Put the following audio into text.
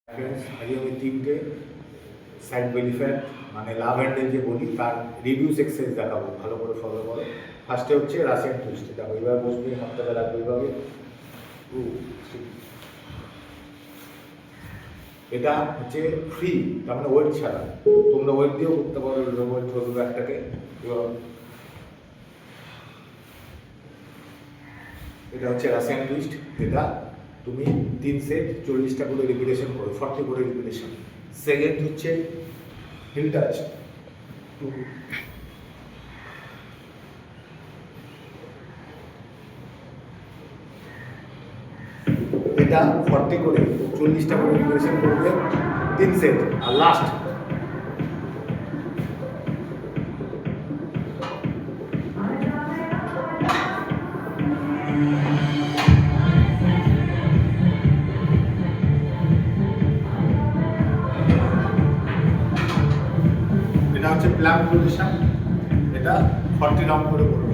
Friends, আজকে আমি তিনটে সাইড বেলি ফ্যাট মানে লাভ হ্যান্ডেল যে বলি তার রিডিউস এক্সারসাইজ দেখাবো, ভালো করে ফলো করো। ফার্স্টে হচ্ছে রাশিয়ান টুইস্ট, দেখো এইভাবে বসবে, হাতটা রাখবে এইভাবে। এটা হচ্ছে ফ্রি, তার মানে ওয়েট ছাড়া। তোমরা ওয়েট দিয়েও করতে পারো, ওয়েট ধরবে একটাকে। এটা হচ্ছে রাশিয়ান টুইস্ট, এটা তুমি 3 সেট 40টা করে রিপিটেশন করো, 40 করে রিপিটেশন। সেকেন্ড হচ্ছে হিল টাচ, এটা 40 করে 40টা করে রিপিটেশন করবে, 3 সেট। আর লাস্ট এটা হচ্ছে প্ল্যাঙ্ক পজিশন, এটা 40 রাউন্ড করে করবে।